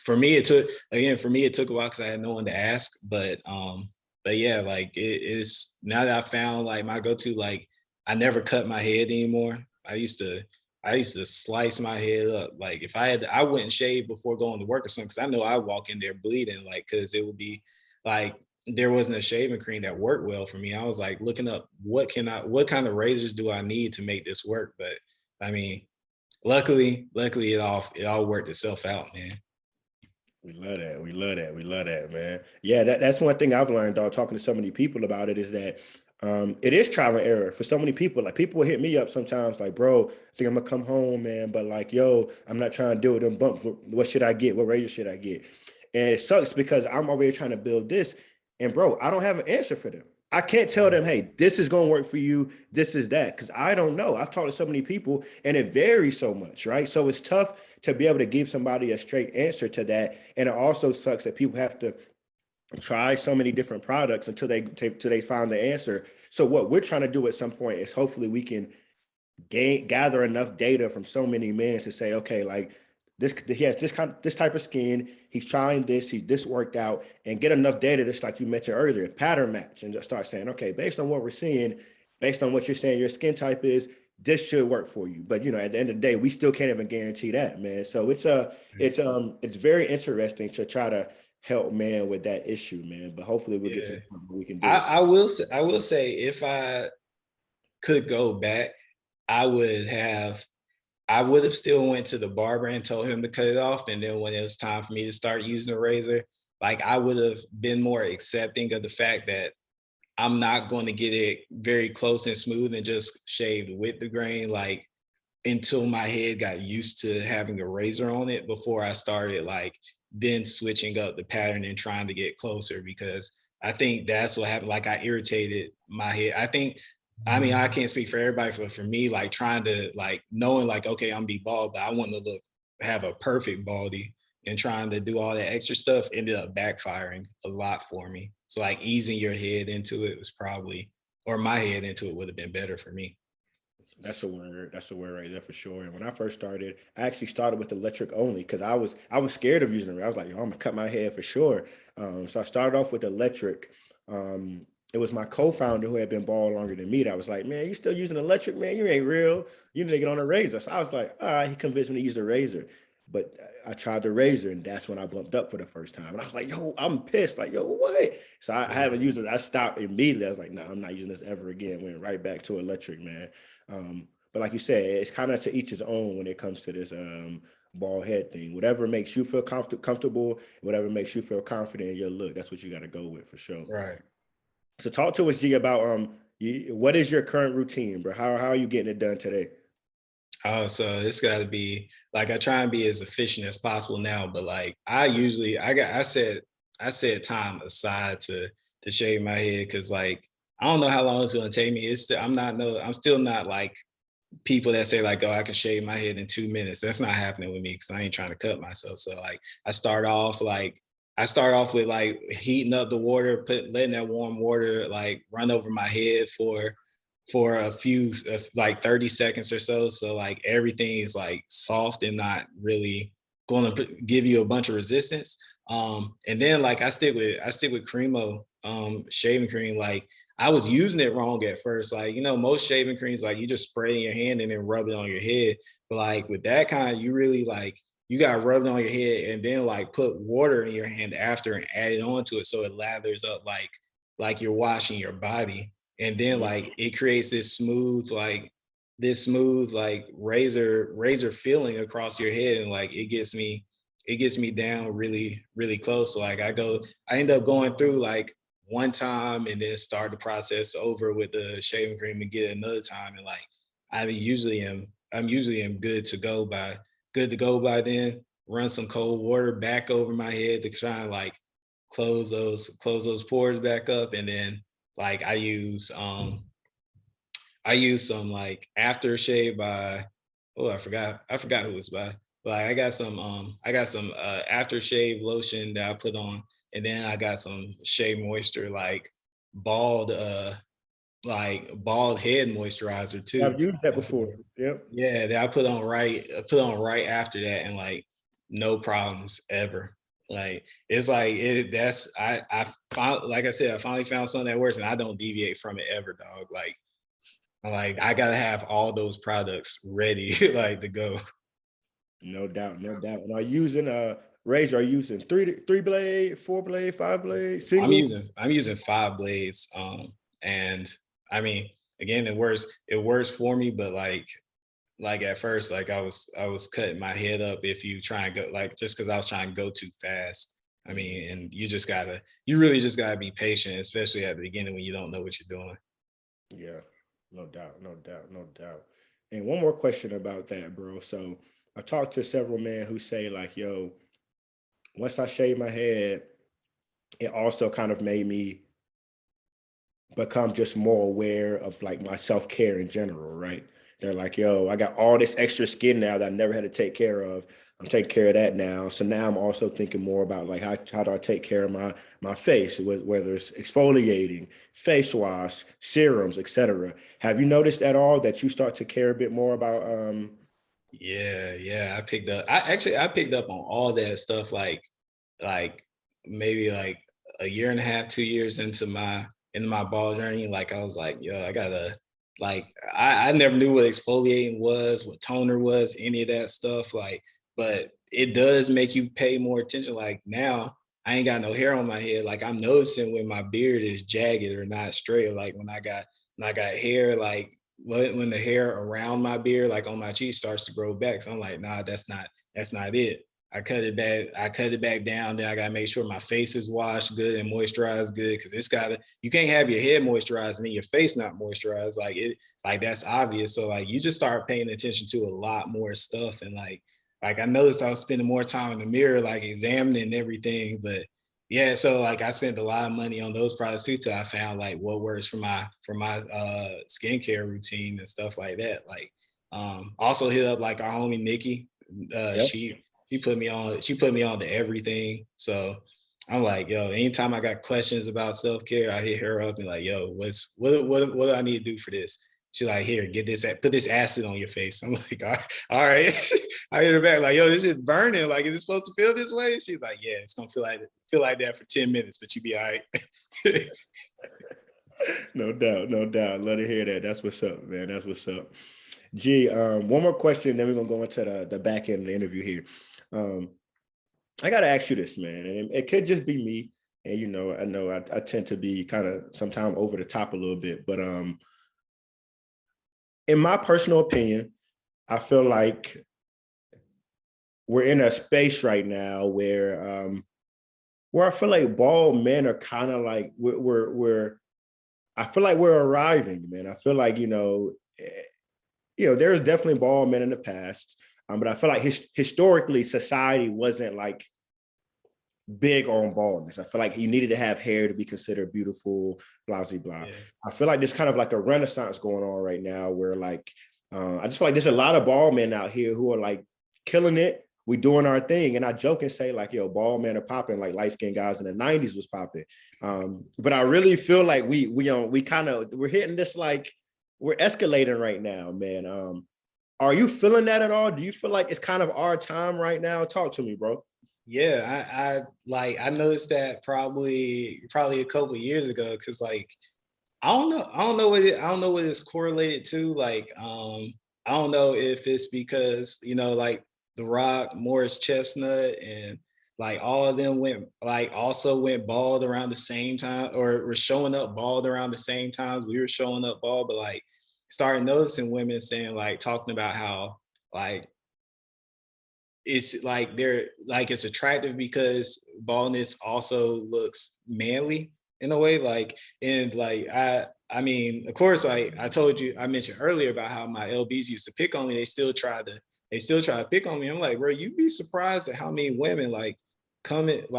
for me it took a while because I had no one to ask, but yeah, like it's now that I found like my go-to, like I never cut my head anymore. I used to slice my head up. Like if I wouldn't shave before going to work or something, because I know I walk in there bleeding, like because it would be like there wasn't a shaving cream that worked well for me. I was like looking up what kind of razors do I need to make this work. But I mean, luckily it all worked itself out, man. We love that. We love that. We love that, man. Yeah, that's one thing I've learned, dog, talking to so many people about it is that it is trial and error for so many people. Like people will hit me up sometimes, like, bro, I think I'm gonna come home, man. But like, yo, I'm not trying to deal with them bumps. What should I get? What razor should I get? And it sucks because I'm already trying to build this. And bro, I don't have an answer for them. I can't tell them, hey, this is gonna work for you. This is that. Cause I don't know. I've talked to so many people and it varies so much, right? So it's tough to be able to give somebody a straight answer to that. And it also sucks that people have to try so many different products until they find the answer. So what we're trying to do at some point is hopefully we can gather enough data from so many men to say, okay, like he has this type of skin. He's trying this worked out, and get enough data, just like you mentioned earlier, pattern match, and just start saying, okay, based on what we're seeing, based on what you're saying, your skin type is, this should work for you. But at the end of the day, we still can't even guarantee that, man. So it's very interesting to try to help man with that issue, man. But hopefully we'll get to Yeah. the point where we can do I, it. I will say, if I could go back, I would have I would have still went to the barber and told him to cut it off. And then when it was time for me to start using a razor, like I would have been more accepting of the fact that I'm not going to get it very close and smooth and just shaved with the grain, like until my head got used to having a razor on it before I started like then switching up the pattern and trying to get closer, because I think that's what happened. Like I irritated my head. I think, I mean, I can't speak for everybody, but for me, like trying to like knowing like, okay, I'm be bald, but I want to look have a perfect baldy, and trying to do all that extra stuff ended up backfiring a lot for me. So like easing your head into it was probably, or my head into it would have been better for me. That's a word. That's a word right there for sure. And when I first started, I actually started with electric only because I was scared of using it. I was like, yo, I'm gonna cut my hair for sure. So I started off with electric. It was my co-founder who had been bald longer than me that was like, man, you still using electric, man? You ain't real. You need to get on a razor. So I was like, all right. He convinced me to use the razor, but I tried the razor, and that's when I bumped up for the first time. And I was like, yo, I'm pissed. Like, yo, what? So I haven't used it. I stopped immediately. I was like, no, I'm not using this ever again. Went right back to electric, man. But like you said, it's kind of to each his own when it comes to this bald head thing. Whatever makes you feel comfortable, whatever makes you feel confident in your look, that's what you got to go with for sure. Right. So talk to us, G, about what is your current routine, bro? How are you getting it done today? Oh, so it's got to be like I try and be as efficient as possible now, but like I usually I set time aside to shave my head, because like I don't know how long it's gonna take me. It's still, I'm still not like people that say like, oh, I can shave my head in 2 minutes. That's not happening with me because I ain't trying to cut myself. So like I start off with like heating up the water, letting that warm water like run over my head for a few like 30 seconds or so. So like everything is like soft and not really going to give you a bunch of resistance. And then like I stick with Cremo, shaving cream. Like I was using it wrong at first. Like, you know, most shaving creams, like you just spray in your hand and then rub it on your head. But like with that kind, you really like, you got to rub it on your head and then like put water in your hand after and add it onto it so it lathers up like you're washing your body. And then Mhm. like it creates this smooth like razor feeling across your head, and like it gets me down really close. So like I end up going through like one time and then start the process over with the shaving cream and get it another time. And like I'm usually am good to go by then. Run some cold water back over my head to try and like close those pores back up. And then like I use some like aftershave by, oh, I forgot who it's by. But like, I got some aftershave lotion that I put on, and then I got some Shea Moisture like bald head moisturizer too. I've used that before. Yep. Yeah, that I put on right after that, and like no problems ever. Like it's like it that's like I said, I finally found something that works, and I don't deviate from it ever, dog. Like I gotta have all those products ready, like to go. No doubt, no doubt. And are you using a razor? Are you using three blade, four blade, five blade, single? I'm using 5 blades. And I mean, again, it works for me, but like at first, like I was cutting my head up if you try and go like just because I was trying to go too fast. I mean, and you really just gotta be patient, especially at the beginning when you don't know what you're doing. Yeah, no doubt, no doubt, no doubt. And one more question about that, bro. So I talked to several men who say like, yo, once I shaved my head, it also kind of made me become just more aware of like my self-care in general, right? They're like, yo, I got all this extra skin now that I never had to take care of. I'm taking care of that now. So now I'm also thinking more about like how do I take care of my face, whether it's exfoliating, face wash, serums, etc. Have you noticed at all that you start to care a bit more about Yeah, I picked up on all that stuff like maybe like a year and a half, 2 years into my ball journey. Like I was like, yo, I gotta like I never knew what exfoliating was, what toner was, any of that stuff. Like, but it does make you pay more attention. Like now I ain't got no hair on my head. Like I'm noticing when my beard is jagged or not straight. Like when I got hair, like when the hair around my beard, like on my cheek, starts to grow back. So I'm like, nah, that's not it. I cut it back. I cut it back down. Then I gotta make sure my face is washed good and moisturized good, because it's gotta. You can't have your head moisturized and then your face not moisturized. Like that's obvious. So like you just start paying attention to a lot more stuff, and like I noticed I was spending more time in the mirror, like examining everything. But yeah, so like I spent a lot of money on those products too, till I found like what works for my skincare routine and stuff like that. Like also hit up like our homie Nikki. Yep. She put me on to everything. So I'm like, yo, anytime I got questions about self-care, I hit her up and like, yo, what do I need to do for this? She's like, here, get this, put this acid on your face. I'm like, all right. I hit her back like, yo, this is burning. Like, is it supposed to feel this way? She's like, yeah, it's gonna feel like that for 10 minutes, but you be all right. No doubt, no doubt. Let her hear that. That's what's up, man. That's what's up. Gee, one more question, then we're gonna go into the back end of the interview here. I gotta ask you this, man, and it could just be me. And I know I tend to be kind of sometimes over the top a little bit, but in my personal opinion, I feel like we're in a space right now where I feel like bald men are kind of like we're I feel like we're arriving, man. I feel like there's definitely bald men in the past, but I feel like historically society wasn't like big on baldness. I feel like you needed to have hair to be considered beautiful, blah, blah, blah. Yeah. I feel like there's kind of like a renaissance going on right now where like, I just feel like there's a lot of bald men out here who are like killing it. We doing our thing. And I joke and say like, yo, bald men are popping like light-skinned guys in the 90s was popping. But I really feel like we're hitting this, like we're escalating right now, man. Are you feeling that at all? Do you feel like it's kind of our time right now? Talk to me, bro. Yeah, I noticed that probably a couple of years ago, because like I don't know what it's correlated to. Like I don't know if it's because like The Rock, Morris Chestnut, and like all of them also went bald around the same time, or were showing up bald around the same time we were showing up bald. But like started noticing women saying, like, talking about how like it's like they're like it's attractive because baldness also looks manly in a way. Like, and like I mean, of course, like I mentioned earlier about how my LBs used to pick on me. They still try to pick on me. I'm like, bro, you'd be surprised at how many women like come at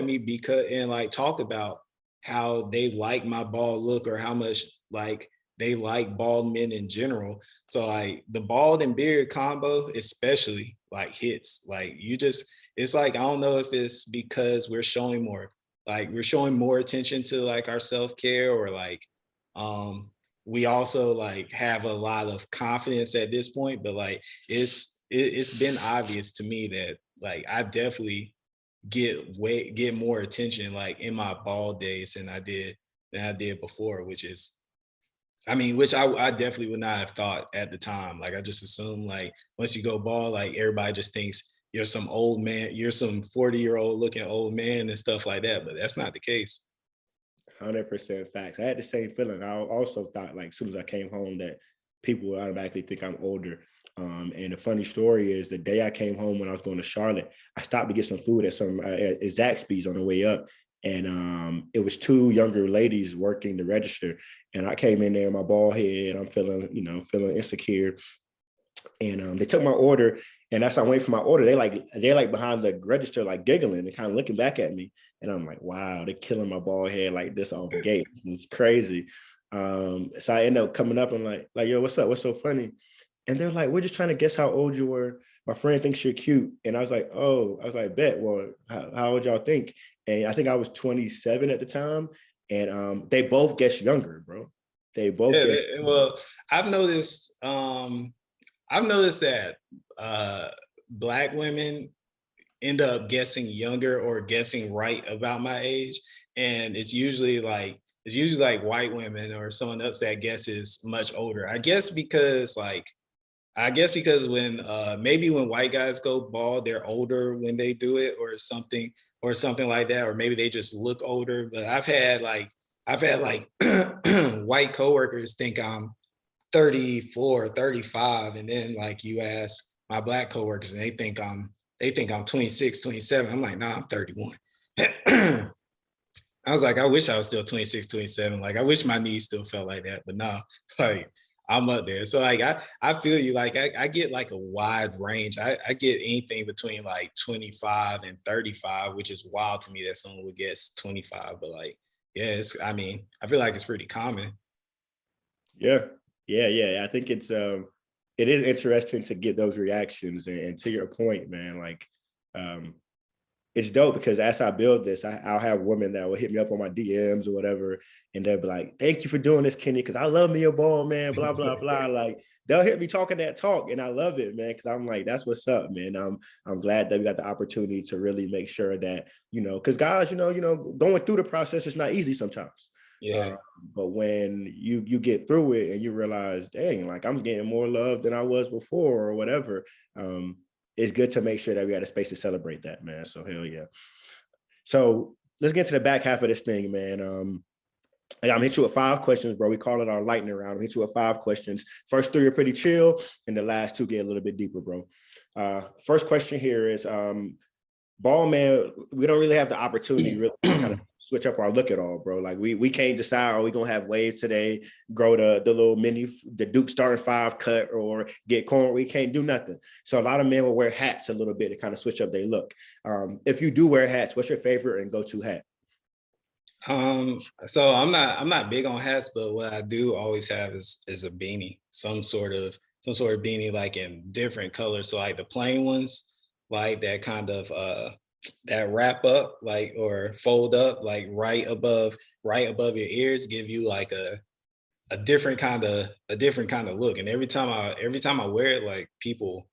me because and like talk about how they like my bald look, or how much like they like bald men in general. So like the bald and beard combo especially like hits. Like it's like I don't know if it's because we're showing more attention to like our self-care, or like we also like have a lot of confidence at this point. But like it's been obvious to me that like I definitely get more attention like in my bald days than I did before, which I definitely would not have thought at the time. Like I just assumed like once you go bald, like everybody just thinks you're some old man, you're some 40-year-old looking old man and stuff like that. But that's not the case. 100% facts. I had the same feeling. I also thought like as soon as I came home that people would automatically think I'm older. And the funny story is the day I came home when I was going to Charlotte, I stopped to get some food at Zaxby's on the way up. And it was two younger ladies working the register. And I came in there, my bald head, I'm feeling insecure. And they took my order. And as I wait for my order, they're like behind the register, like giggling and kind of looking back at me. And I'm like, wow, they're killing my bald head like this off the gate. It's crazy. So I end up coming up and like, yo, what's up? What's so funny? And they're like, we're just trying to guess how old you were. My friend thinks you're cute. And I was like, bet. Well, how old y'all think? And I think I was 27 at the time. And they both guessed younger, bro. They both guessed. Well, I've noticed that Black women end up guessing younger or guessing right about my age, and it's usually like white women or someone else that guesses much older. I guess because when maybe when white guys go bald, they're older when they do it, or something like that, or maybe they just look older. But I've had like white coworkers think I'm 34, 35, and then like you ask my Black coworkers and they think they think I'm 26, 27. I'm like, nah, I'm 31. I was like, I wish I was still 26, 27. Like, I wish my knees still felt like that, but no, like I'm up there. So like, I feel you. Like I get like a wide range. I get anything between like 25 and 35, which is wild to me that someone would guess 25. But like, yeah, I mean, I feel like it's pretty common. Yeah, yeah. I think it is interesting to get those reactions, and to your point, man, like um, it's dope because as I build this, I'll have women that will hit me up on my DMs or whatever, and they'll be like, "Thank you for doing this, Kenny, because I love me a ball, man." Blah blah blah. Like they'll hit me talking that talk, and I love it, man, because I'm like, "That's what's up, man." I'm glad that we got the opportunity to really make sure that because guys, going through the process is not easy sometimes. Yeah. Uh, but when you get through it and you realize, dang, like I'm getting more love than I was before or whatever, it's good to make sure that we had a space to celebrate that, man. So hell yeah. So let's get to the back half of this thing, man. I'm gonna hit you with 5 questions, bro. We call it our lightning round. I'm hit you with 5 questions. First 3 are pretty chill, and the last 2 get a little bit deeper, bro. First question here is ball man, we don't really have the opportunity to really kind of switch up our look at all, bro. Like we can't decide, are we gonna have waves today, grow the little the Duke starting 5 cut, or get corn. We can't do nothing. So a lot of men will wear hats a little bit to kind of switch up their look. If you do wear hats, what's your favorite and go-to hat? So I'm not big on hats, but what I do always have is a beanie, some sort of beanie, like in different colors. So like the plain ones, like that kind of that wrap up, like, or fold up, like right above your ears, give you like a different kind of look. And every time I wear it, like people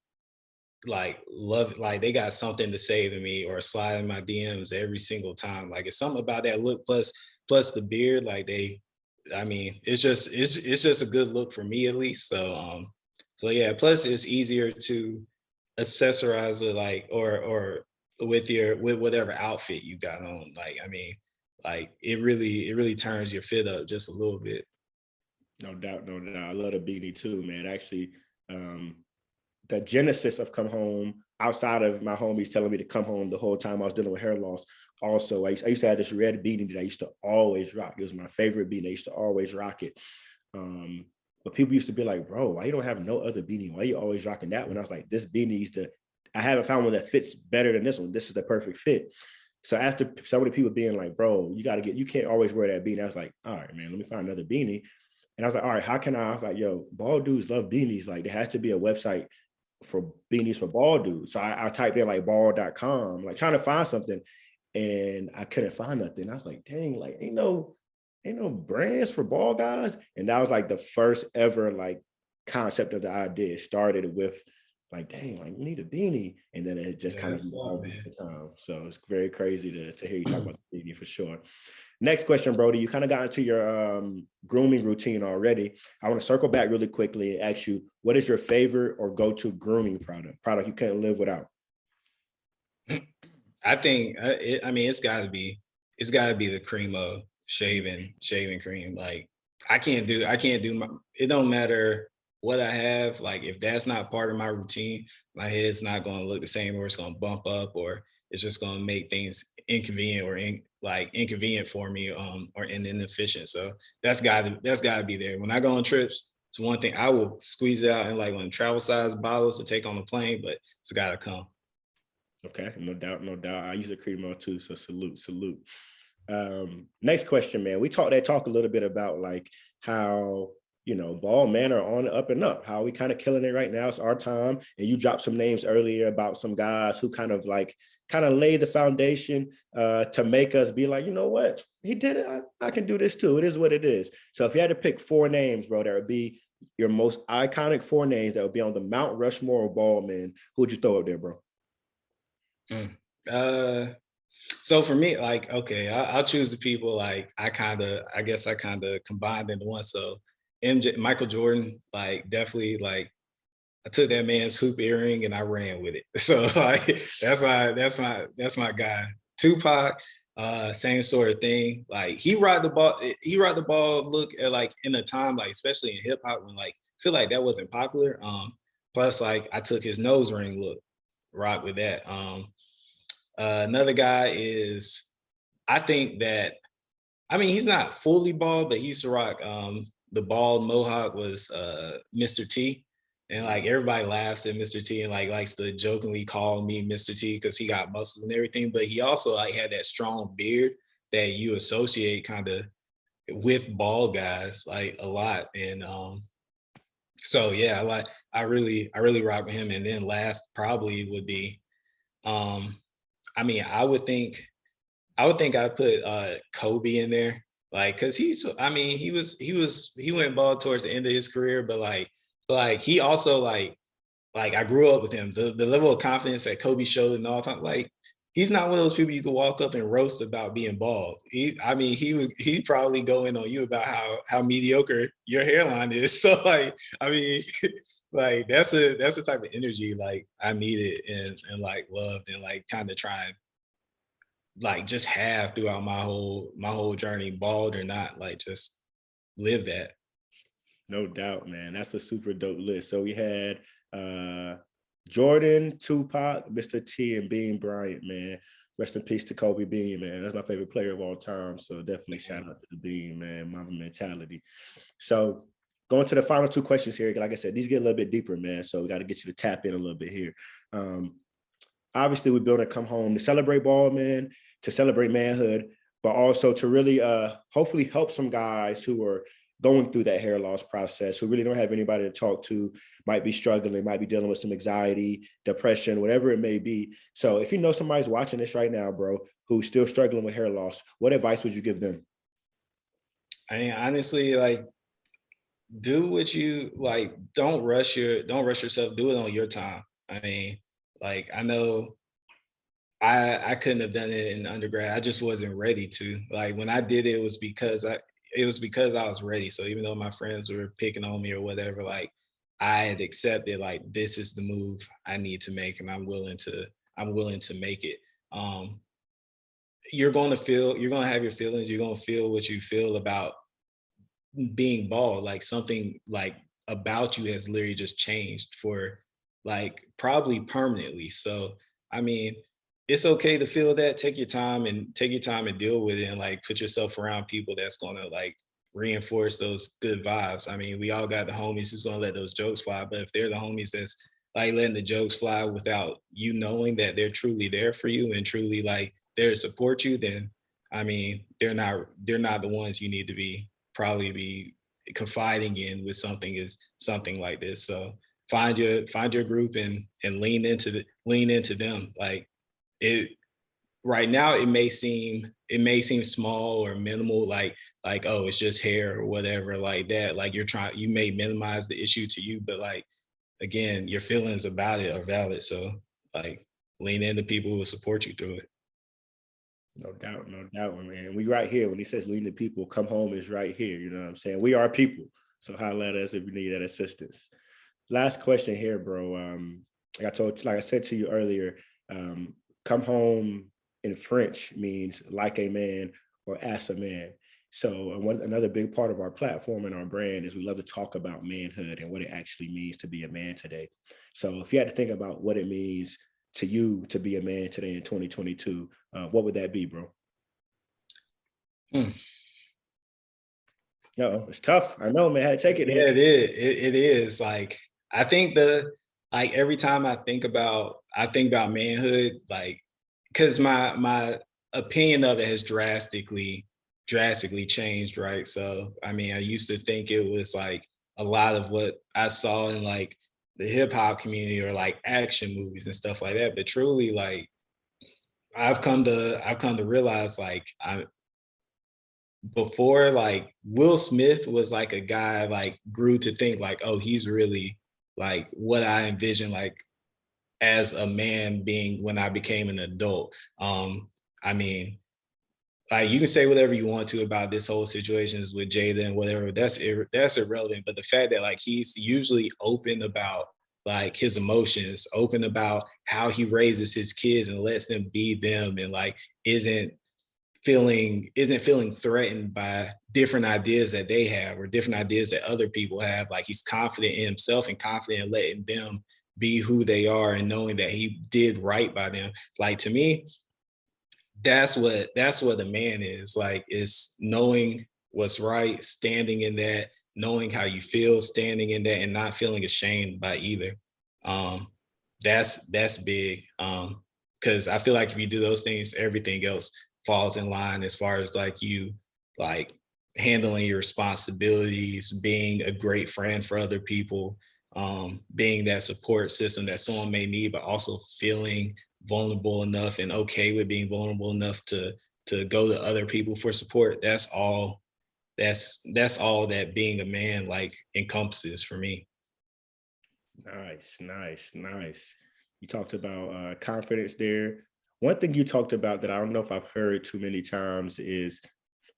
like love it. Like they got something to say to me or slide in my DMs every single time. Like it's something about that look, plus the beard. Like I mean, it's just a good look for me, at least. So yeah, plus it's easier to accessorize with, like, or with whatever outfit you got on. Like, I mean, like it really turns your fit up just a little bit. No doubt, no doubt. I love the beanie too, man. Actually, um, the genesis of come home, outside of my homies telling me to come home the whole time I was dealing with hair loss. Also, I used to have this red beanie that I used to always rock. It was my favorite beanie. I used to always rock it. But people used to be like, bro, why you don't have no other beanie? Why you always rocking that one? I was like, this beanie needs to, I haven't found one that fits better than this one. This is the perfect fit. So after some of the people being like, bro, you can't always wear that beanie. I was like, all right, man, let me find another beanie. And I was like, all right, how can I was like, yo, bald dudes love beanies. Like there has to be a website for beanies for bald dudes. So I typed in like bald.com, like trying to find something, and I couldn't find nothing. I was like, dang, like ain't no brands for bald guys. And that was like the first ever like concept of the idea. It started with like, dang, like we need a beanie. And then it just Yeah, kind of that's up, evolved man. over time. So it's very crazy to hear you talk about the beanie for sure. Next question, Brody. You kind of got into your grooming routine already. I want to circle back really quickly and ask you, what is your favorite or go-to grooming product you can't live without? I think I mean it's got to be the cream of shaving cream. Like I can't do my, it don't matter what I have. Like if that's not part of my routine, my head's not going to look the same, or it's going to bump up, or it's just going to make things inconvenient, or inconvenient for me, or inefficient. So that's got to be there. When I go on trips, it's one thing I will squeeze it out in like one travel size bottles to take on the plane, but it's got to come. Okay, no doubt, no doubt. I use a cream on too, so salute. Next question, man. We talk a little bit about like how ball men are on the up and up. How we kind of killing it right now. It's our time, and you dropped some names earlier about some guys who kind of lay the foundation to make us be like, you know what, he did it. I can do this too. It is what it is. So if you had to pick 4 names, bro, that would be your most iconic 4 names that would be on the Mount Rushmore of ball men, who would you throw up there, bro? Mm. Uh, so for me, like, okay, I'll choose the people like I guess I kind of combined into one. So Michael Jordan, like definitely, like I took that man's hoop earring and I ran with it. So like that's my guy. Tupac, same sort of thing. Like he rocked the ball look at, like, in a time, like especially in hip hop, when like I feel like that wasn't popular. Plus like I took his nose ring look. rock with that. Another guy is, I think that, I mean, he's not fully bald, but he used to rock the bald mohawk was Mr. T. And like everybody laughs at Mr. T and like likes to jokingly call me Mr. T because he got muscles and everything. But he also like had that strong beard that you associate kind of with bald guys like a lot. And so yeah, I really rock with him. And then last probably would be I mean, I would think I'd put Kobe in there, like, cause he's. I mean, he went bald towards the end of his career, but like he also like I grew up with him. The level of confidence that Kobe showed in all time, like he's not one of those people you can walk up and roast about being bald. I mean, he probably go in on you about how mediocre your hairline is. So like, I mean, like that's the type of energy like I needed and like loved and like kind of trying like just have throughout my whole journey, bald or not, like just live that. No doubt, man. That's a super dope list. So we had Jordan, Tupac, Mr. T, and Bean Bryant, man. Rest in peace to Kobe Bean, man. That's my favorite player of all time. So definitely shout out to the Bean, man. Mama mentality. So going to the final two questions here. Like I said, these get a little bit deeper, man. So we got to get you to tap in a little bit here. Obviously, we build and come home to celebrate ball, man, to celebrate manhood, but also to really hopefully help some guys who are going through that hair loss process, who really don't have anybody to talk to, might be struggling, might be dealing with some anxiety, depression, whatever it may be. So if you know somebody's watching this right now, bro, who's still struggling with hair loss, what advice would you give them? I mean, honestly, like do what you like. Don't rush yourself. Do it on your time. I mean, like I know I couldn't have done it in undergrad. I just wasn't ready to. Like when I did it, it was because I was ready. So even though my friends were picking on me or whatever, like I had accepted like this is the move I need to make and I'm willing to make it. Um you're going to have your feelings, you're going to feel what you feel about being bald, like something like about you has literally just changed for like probably permanently. So I mean, it's okay to feel that. Take your time and deal with it and like put yourself around people that's gonna like reinforce those good vibes. I mean, we all got the homies who's gonna let those jokes fly, but if they're the homies that's like letting the jokes fly without you knowing that they're truly there for you and truly like there to support you, then I mean, they're not the ones you need to probably be confiding in with something like this. So find your group and lean into them. Like it right now it may seem small or minimal, like oh it's just hair or whatever like that. Like you may minimize the issue to you, but like again, your feelings about it are valid. So like lean into people who will support you through it. No doubt, man. We right here. When he says leading the people, come home is right here. You know what I'm saying? We are people. So holler at us if you need that assistance. Last question here, bro. Like I said to you earlier, come home in French means like a man or as a man. So another big part of our platform and our brand is we love to talk about manhood and what it actually means to be a man today. So if you had to think about what it means to you to be a man today in 2022, what would that be, bro? Hmm. No, it's tough. I know, man. I had to take it Yeah, there. it is. It is. Like I think like every time I think about manhood, like because my opinion of it has drastically changed, right? So I mean, I used to think it was like a lot of what I saw in like the hip hop community or like action movies and stuff like that. But truly, like I've come to realize like I before like Will Smith was like a guy like grew to think like, oh, he's really like what I envisioned like as a man being when I became an adult. I mean, like you can say whatever you want to about this whole situations with Jada and whatever. That's irrelevant. But the fact that like he's usually open about like his emotions, open about how he raises his kids and lets them be them, and like isn't isn't feeling threatened by different ideas that they have or different ideas that other people have. Like he's confident in himself and confident in letting them be who they are and knowing that he did right by them. Like to me, that's what a man is. Like, is knowing what's right, standing in that, knowing how you feel, standing in that, and not feeling ashamed by either. Um, that's big. Because I feel like if you do those things, everything else falls in line as far as like you like handling your responsibilities, being a great friend for other people, being that support system that someone may need, but also feeling vulnerable enough and okay with being vulnerable enough to go to other people for support. That's all that being a man like encompasses for me. Nice, nice, nice. You talked about confidence there. One thing you talked about that I don't know if I've heard too many times is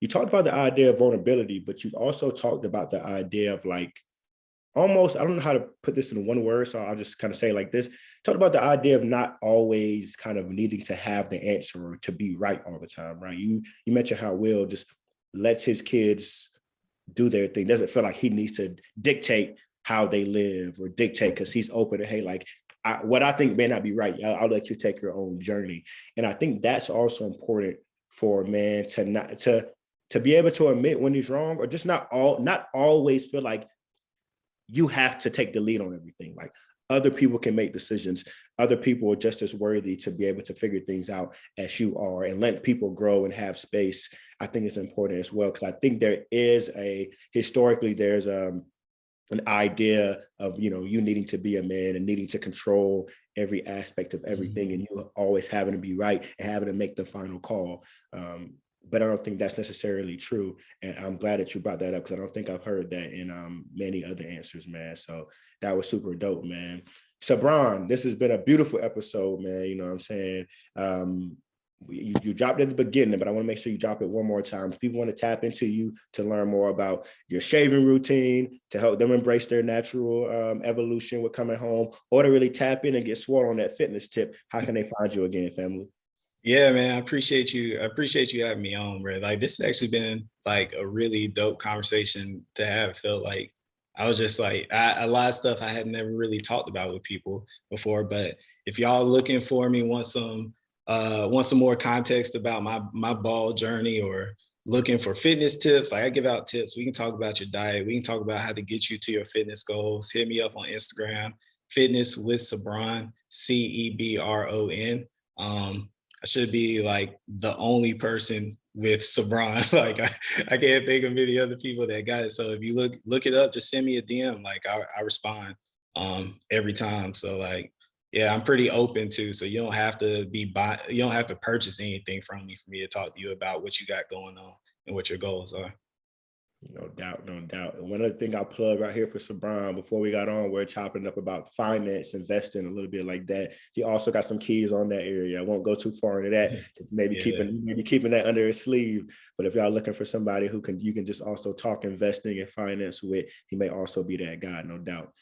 you talked about the idea of vulnerability, but you also talked about the idea of like almost, I don't know how to put this in one word, so I'll just kind of say it like this. Talk about the idea of not always kind of needing to have the answer or to be right all the time, right? You mentioned how Will just lets his kids do their thing, doesn't feel like he needs to dictate how they live or dictate because he's open to, hey, like what I think may not be right. I'll let you take your own journey. And I think that's also important for a man to not to be able to admit when he's wrong, or just not always feel like you have to take the lead on everything. Like other people can make decisions. Other people are just as worthy to be able to figure things out as you are, and let people grow and have space. I think it's important as well, because I think there is historically, there's an idea of, you needing to be a man and needing to control every aspect of everything, and you always having to be right and having to make the final call. But I don't think that's necessarily true. And I'm glad that you brought that up, because I don't think I've heard that in many other answers, man. So that was super dope, man. Sabron, this has been a beautiful episode, man. You know what I'm saying? You dropped it at the beginning, but I want to make sure you drop it one more time. If people want to tap into you to learn more about your shaving routine, to help them embrace their natural evolution with coming home, or to really tap in and get swole on that fitness tip, how can they find you again, family? Yeah, man, I appreciate you. I appreciate you having me on, bro. Like this has actually been like a really dope conversation to have. I feel like I was just like a lot of stuff I had never really talked about with people before. But if y'all looking for me, want some more context about my ball journey, or looking for fitness tips, like I give out tips. We can talk about your diet. We can talk about how to get you to your fitness goals. Hit me up on Instagram, fitness with Sabron, Cebron. I should be like the only person with Sabron. Like I can't think of any other people that got it. So if you look it up, just send me a DM. Like I respond every time. So like, yeah, I'm pretty open too. So you don't have to you don't have to purchase anything from me for me to talk to you about what you got going on and what your goals are. No doubt, no doubt. And one other thing I'll plug right here for Sabron, before we got on, we're chopping up about finance, investing, a little bit like that. He also got some keys on that area. I won't go too far into that. It's maybe Yeah. keeping that under his sleeve. But if y'all looking for somebody who you can just also talk investing and finance with, he may also be that guy, no doubt.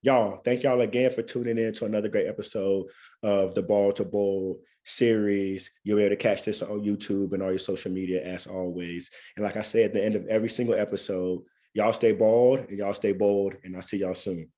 Y'all, thank y'all again for tuning in to another great episode of the Ball to Bowl series. You'll be able to catch this on YouTube and all your social media as always. And like I said at the end of every single episode, y'all stay bald and y'all stay bold, and I'll see y'all soon.